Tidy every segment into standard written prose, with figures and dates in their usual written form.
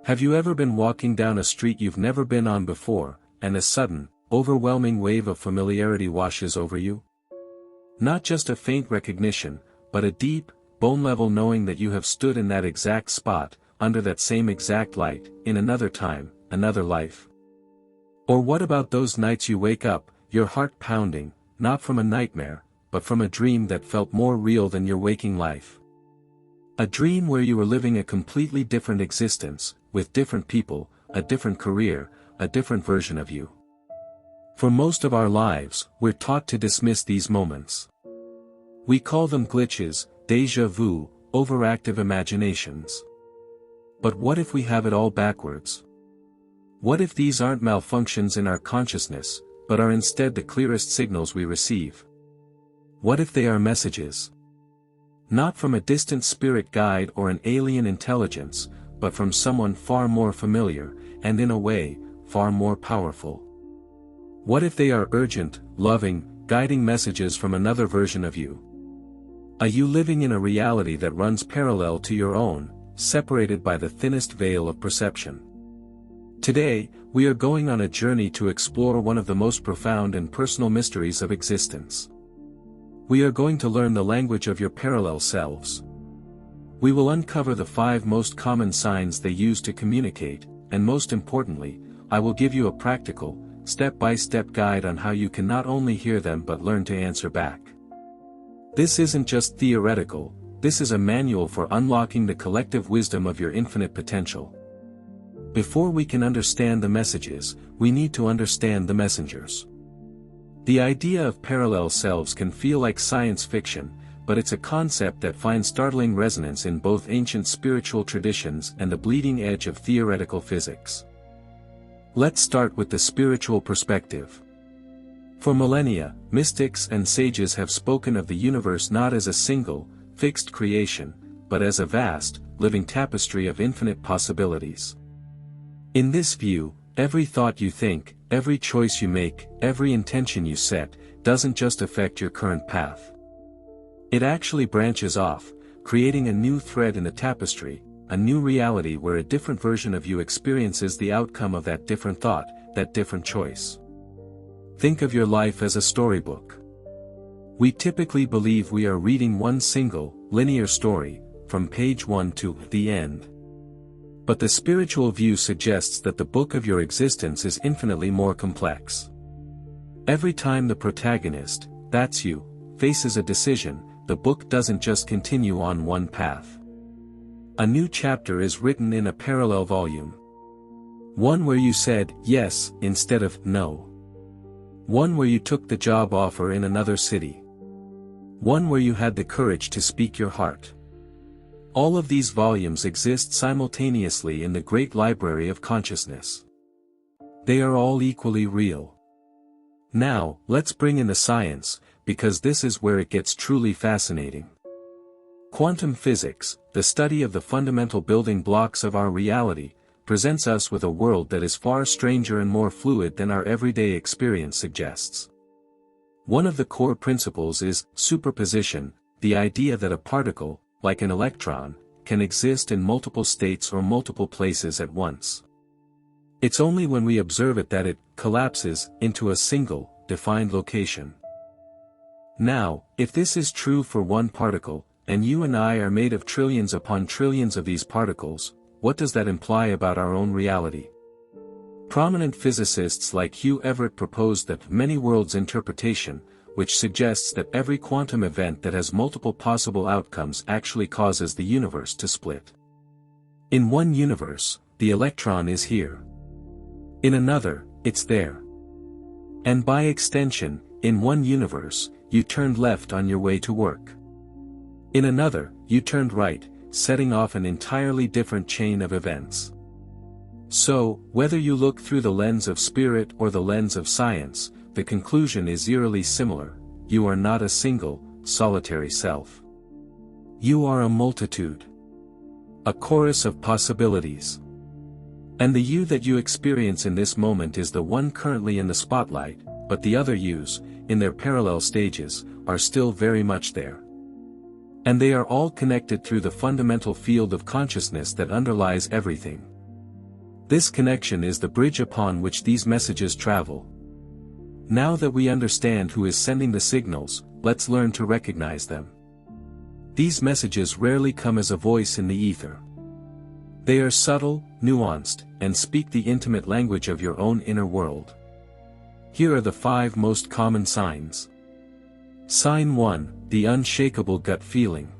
Have you ever been walking down a street you've never been on before, and a sudden, overwhelming wave of familiarity washes over you? Not just a faint recognition, but a deep, bone-level knowing that you have stood in that exact spot, under that same exact light, in another time, another life. Or what about those nights you wake up, your heart pounding, not from a nightmare, but from a dream that felt more real than your waking life? A dream where you were living a completely different existence, with different people, a different career, a different version of you. For most of our lives, we're taught to dismiss these moments. We call them glitches, déjà vu, overactive imaginations. But what if we have it all backwards? What if these aren't malfunctions in our consciousness, but are instead the clearest signals we receive? What if they are messages? Not from a distant spirit guide or an alien intelligence, but from someone far more familiar, and in a way, far more powerful. What if they are urgent, loving, guiding messages from another version of you? A you living in a reality that runs parallel to your own, separated by the thinnest veil of perception. Today, we are going on a journey to explore one of the most profound and personal mysteries of existence. We are going to learn the language of your parallel selves. We will uncover the 5 most common signs they use to communicate, and most importantly, I will give you a practical, step-by-step guide on how you can not only hear them but learn to answer back. This isn't just theoretical, this is a manual for unlocking the collective wisdom of your infinite potential. Before we can understand the messages, we need to understand the messengers. The idea of parallel selves can feel like science fiction, but it's a concept that finds startling resonance in both ancient spiritual traditions and the bleeding edge of theoretical physics. Let's start with the spiritual perspective. For millennia, mystics and sages have spoken of the universe not as a single, fixed creation, but as a vast, living tapestry of infinite possibilities. In this view, every thought you think, every choice you make, every intention you set, doesn't just affect your current path. It actually branches off, creating a new thread in the tapestry, a new reality where a different version of you experiences the outcome of that different thought, that different choice. Think of your life as a storybook. We typically believe we are reading one single, linear story, from page 1 to the end. But the spiritual view suggests that the book of your existence is infinitely more complex. Every time the protagonist, that's you, faces a decision, the book doesn't just continue on one path. A new chapter is written in a parallel volume. One where you said yes instead of no. One where you took the job offer in another city. One where you had the courage to speak your heart. All of these volumes exist simultaneously in the great library of consciousness. They are all equally real. Now, let's bring in the science, because this is where it gets truly fascinating. Quantum physics, the study of the fundamental building blocks of our reality, presents us with a world that is far stranger and more fluid than our everyday experience suggests. One of the core principles is superposition, the idea that a particle, like an electron, can exist in multiple states or multiple places at once. It's only when we observe it that it collapses into a single, defined location. Now, if this is true for one particle, and you and I are made of trillions upon trillions of these particles, what does that imply about our own reality? Prominent physicists like Hugh Everett proposed that many worlds interpretation, which suggests that every quantum event that has multiple possible outcomes actually causes the universe to split. In one universe, the electron is here. In another, it's there. And by extension, in one universe, you turned left on your way to work. In another, you turned right, setting off an entirely different chain of events. So, whether you look through the lens of spirit or the lens of science, the conclusion is eerily similar: you are not a single, solitary self. You are a multitude. A chorus of possibilities. And the you that you experience in this moment is the one currently in the spotlight, but the other yous, in their parallel stages, are still very much there. And they are all connected through the fundamental field of consciousness that underlies everything. This connection is the bridge upon which these messages travel. Now that we understand who is sending the signals, let's learn to recognize them. These messages rarely come as a voice in the ether. They are subtle, nuanced, and speak the intimate language of your own inner world. Here are the 5 most common signs. Sign 1, the unshakable gut feeling.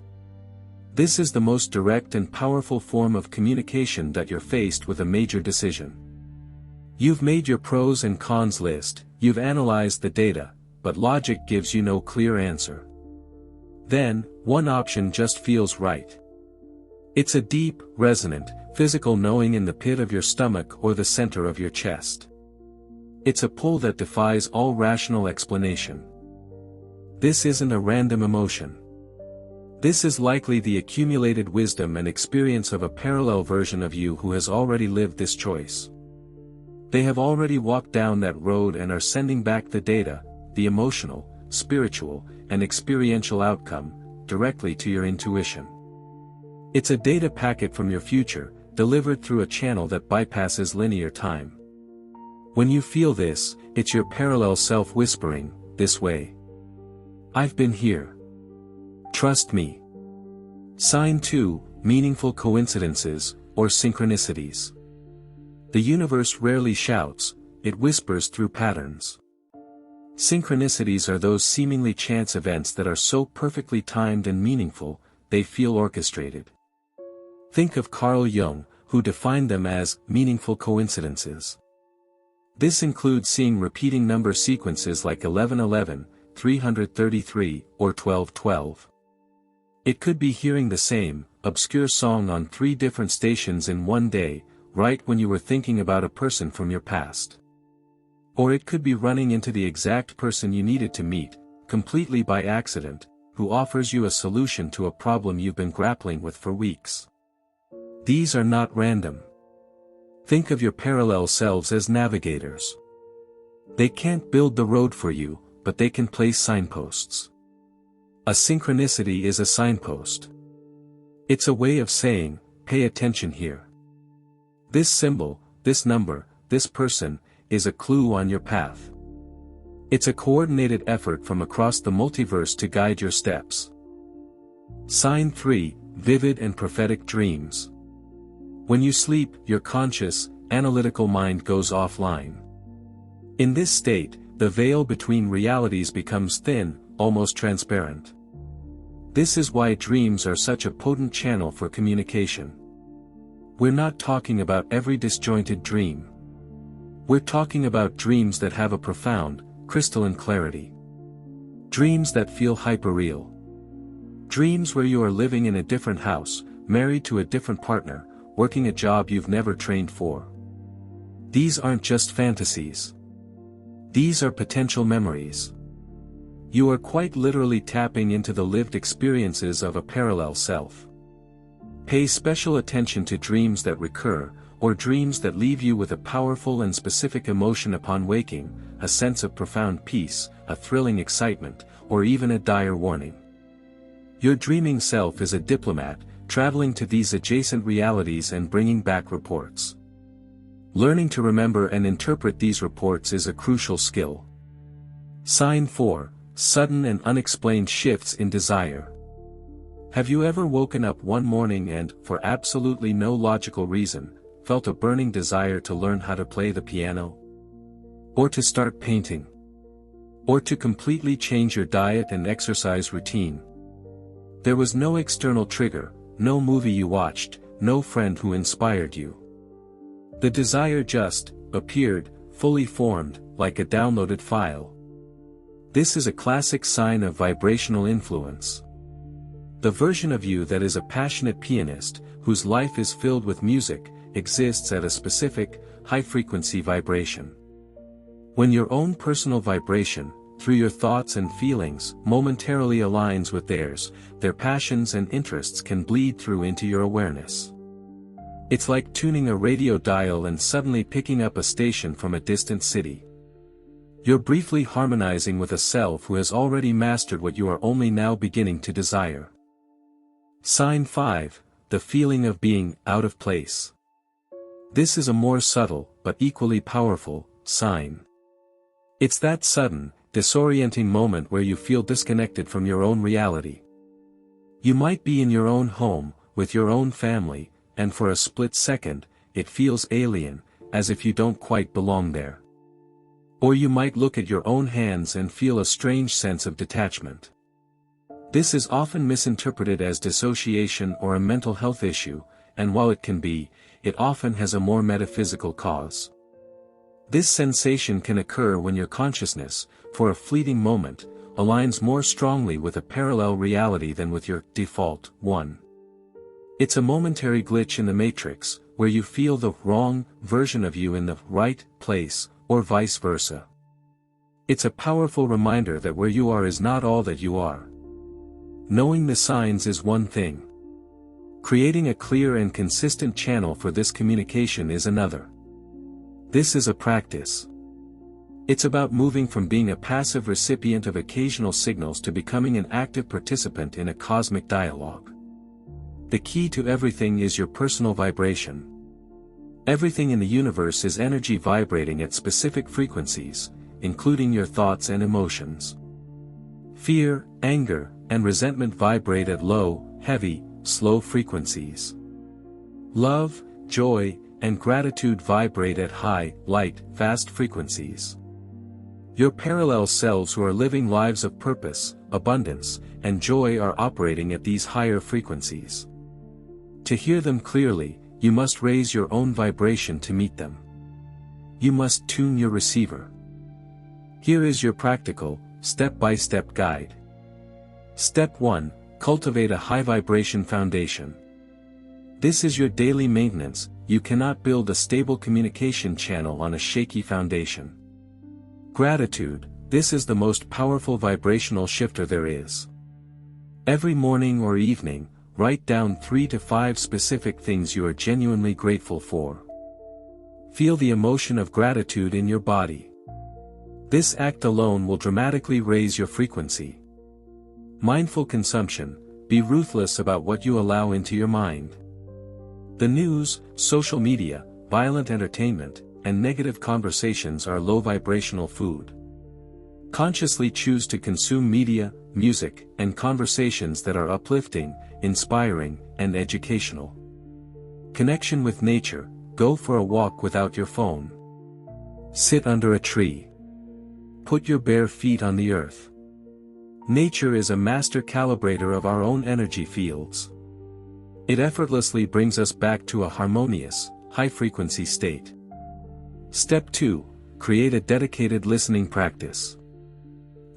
This is the most direct and powerful form of communication that you're faced with a major decision. You've made your pros and cons list, you've analyzed the data, but logic gives you no clear answer. Then, one option just feels right. It's a deep, resonant, physical knowing in the pit of your stomach or the center of your chest. It's a pull that defies all rational explanation. This isn't a random emotion. This is likely the accumulated wisdom and experience of a parallel version of you who has already lived this choice. They have already walked down that road and are sending back the data, the emotional, spiritual, and experiential outcome, directly to your intuition. It's a data packet from your future, delivered through a channel that bypasses linear time. When you feel this, it's your parallel self whispering, "This way. I've been here. Trust me." Sign 2, meaningful coincidences, or synchronicities. The universe rarely shouts, it whispers through patterns. Synchronicities are those seemingly chance events that are so perfectly timed and meaningful, they feel orchestrated. Think of Carl Jung, who defined them as meaningful coincidences. This includes seeing repeating number sequences like 1111, 333, or 1212. It could be hearing the same, obscure song on 3 different stations in one day, right when you were thinking about a person from your past. Or it could be running into the exact person you needed to meet, completely by accident, who offers you a solution to a problem you've been grappling with for weeks. These are not random. Think of your parallel selves as navigators. They can't build the road for you, but they can place signposts. A synchronicity is a signpost. It's a way of saying, pay attention here. This symbol, this number, this person, is a clue on your path. It's a coordinated effort from across the multiverse to guide your steps. Sign 3, vivid and prophetic dreams. When you sleep, your conscious, analytical mind goes offline. In this state, the veil between realities becomes thin, almost transparent. This is why dreams are such a potent channel for communication. We're not talking about every disjointed dream. We're talking about dreams that have a profound, crystalline clarity. Dreams that feel hyperreal. Dreams where you are living in a different house, married to a different partner, working a job you've never trained for. These aren't just fantasies. These are potential memories. You are quite literally tapping into the lived experiences of a parallel self. Pay special attention to dreams that recur, or dreams that leave you with a powerful and specific emotion upon waking, a sense of profound peace, a thrilling excitement, or even a dire warning. Your dreaming self is a diplomat, traveling to these adjacent realities and bringing back reports. Learning to remember and interpret these reports is a crucial skill. Sign 4, sudden and unexplained shifts in desire. Have you ever woken up one morning and, for absolutely no logical reason, felt a burning desire to learn how to play the piano? Or to start painting? Or to completely change your diet and exercise routine? There was no external trigger, no movie you watched, no friend who inspired you. The desire just appeared, fully formed, like a downloaded file. This is a classic sign of vibrational influence. The version of you that is a passionate pianist, whose life is filled with music, exists at a specific, high-frequency vibration. When your own personal vibration, through your thoughts and feelings, momentarily aligns with theirs, their passions and interests can bleed through into your awareness. It's like tuning a radio dial and suddenly picking up a station from a distant city. You're briefly harmonizing with a self who has already mastered what you are only now beginning to desire. Sign 5, the feeling of being out of place. This is a more subtle, but equally powerful, sign. It's that sudden, disorienting moment where you feel disconnected from your own reality. You might be in your own home, with your own family, and for a split second, it feels alien, as if you don't quite belong there. Or you might look at your own hands and feel a strange sense of detachment. This is often misinterpreted as dissociation or a mental health issue, and while it can be, it often has a more metaphysical cause. This sensation can occur when your consciousness, for a fleeting moment, aligns more strongly with a parallel reality than with your default one. It's a momentary glitch in the matrix, where you feel the wrong version of you in the right place, or vice versa. It's a powerful reminder that where you are is not all that you are. Knowing the signs is one thing. Creating a clear and consistent channel for this communication is another. This is a practice. It's about moving from being a passive recipient of occasional signals to becoming an active participant in a cosmic dialogue. The key to everything is your personal vibration. Everything in the universe is energy vibrating at specific frequencies, including your thoughts and emotions. Fear, anger, and resentment vibrate at low, heavy, slow frequencies. Love, joy, and gratitude vibrate at high, light, fast frequencies. Your parallel selves who are living lives of purpose, abundance, and joy are operating at these higher frequencies. To hear them clearly, you must raise your own vibration to meet them. You must tune your receiver. Here is your practical, step-by-step guide. Step 1. Cultivate a high-vibration foundation. This is your daily maintenance. You cannot build a stable communication channel on a shaky foundation. Gratitude. This is the most powerful vibrational shifter there is. Every morning or evening, write down 3 to 5 specific things you are genuinely grateful for. Feel the emotion of gratitude in your body. This act alone will dramatically raise your frequency. Mindful consumption. Be ruthless about what you allow into your mind. The news, social media, violent entertainment, and negative conversations are low vibrational food. Consciously choose to consume media, music, and conversations that are uplifting, inspiring, and educational. Connection with nature. Go for a walk without your phone. Sit under a tree. Put your bare feet on the earth. Nature is a master calibrator of our own energy fields. It effortlessly brings us back to a harmonious, high-frequency state. Step 2. Create a dedicated listening practice.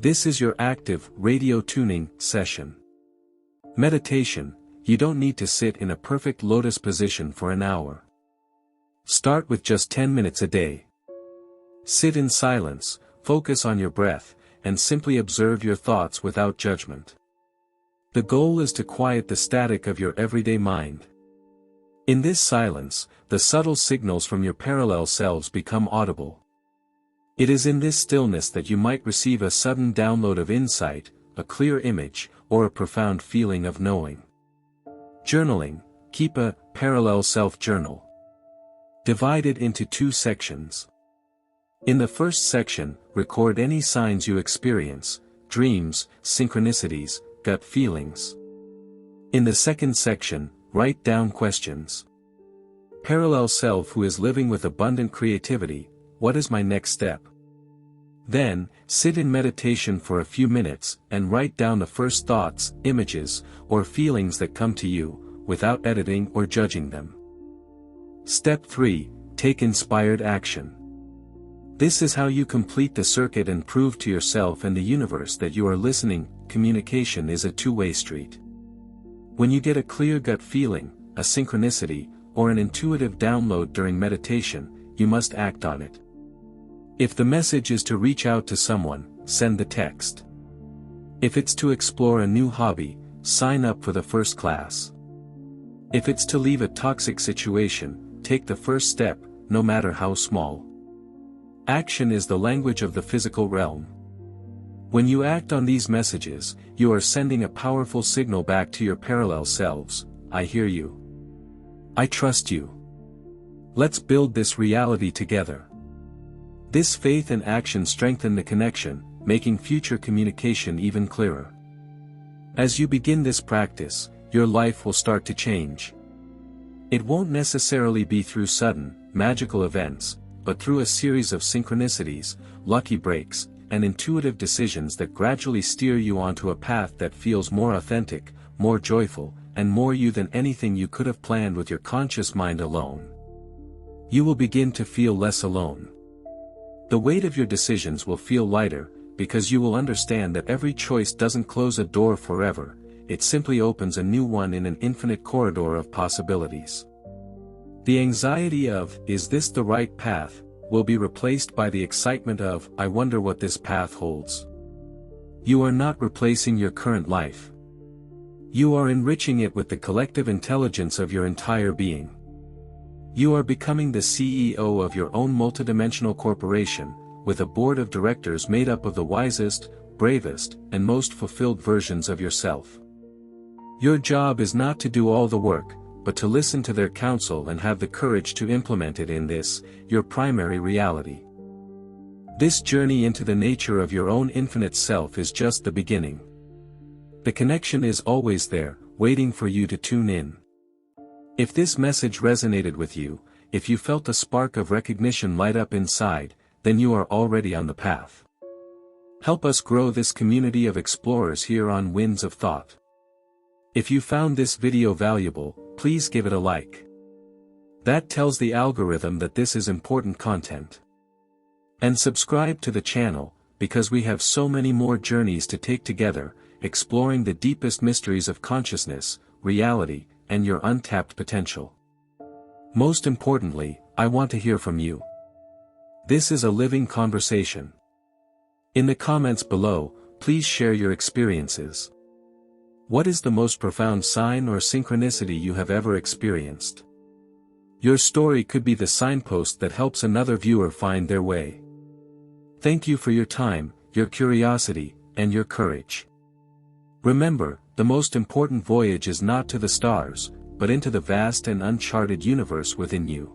This is your active, radio tuning session. Meditation. You don't need to sit in a perfect lotus position for an hour. Start with just 10 minutes a day. Sit in silence, focus on your breath, and simply observe your thoughts without judgment. The goal is to quiet the static of your everyday mind. In this silence, the subtle signals from your parallel selves become audible. It is in this stillness that you might receive a sudden download of insight, a clear image, or a profound feeling of knowing. Journaling. Keep a parallel self journal. Divide it into 2 sections. In the first section, record any signs you experience, dreams, synchronicities, gut feelings. In the second section, write down questions. Parallel self who is living with abundant creativity, what is my next step? Then, sit in meditation for a few minutes and write down the first thoughts, images, or feelings that come to you, without editing or judging them. Step 3. Take inspired action. This is how you complete the circuit and prove to yourself and the universe that you are listening. Communication is a two-way street. When you get a clear gut feeling, a synchronicity, or an intuitive download during meditation, you must act on it. If the message is to reach out to someone, send the text. If it's to explore a new hobby, sign up for the first class. If it's to leave a toxic situation, take the first step, no matter how small. Action is the language of the physical realm. When you act on these messages, you are sending a powerful signal back to your parallel selves. I hear you. I trust you. Let's build this reality together. This faith and action strengthen the connection, making future communication even clearer. As you begin this practice, your life will start to change. It won't necessarily be through sudden, magical events, but through a series of synchronicities, lucky breaks, and intuitive decisions that gradually steer you onto a path that feels more authentic, more joyful, and more you than anything you could have planned with your conscious mind alone. You will begin to feel less alone. The weight of your decisions will feel lighter, because you will understand that every choice doesn't close a door forever, it simply opens a new one in an infinite corridor of possibilities. The anxiety of, "Is this the right path?" will be replaced by the excitement of, "I wonder what this path holds." You are not replacing your current life. You are enriching it with the collective intelligence of your entire being. You are becoming the CEO of your own multidimensional corporation, with a board of directors made up of the wisest, bravest, and most fulfilled versions of yourself. Your job is not to do all the work, but to listen to their counsel and have the courage to implement it in this, your primary reality. This journey into the nature of your own infinite self is just the beginning. The connection is always there, waiting for you to tune in. If this message resonated with you, if you felt a spark of recognition light up inside, then you are already on the path. Help us grow this community of explorers here on Winds of Thought. If you found this video valuable, please give it a like. That tells the algorithm that this is important content. And subscribe to the channel, because we have so many more journeys to take together, exploring the deepest mysteries of consciousness, reality, and your untapped potential. Most importantly, I want to hear from you. This is a living conversation. In the comments below, please share your experiences. What is the most profound sign or synchronicity you have ever experienced? Your story could be the signpost that helps another viewer find their way. Thank you for your time, your curiosity, and your courage. Remember, the most important voyage is not to the stars, but into the vast and uncharted universe within you.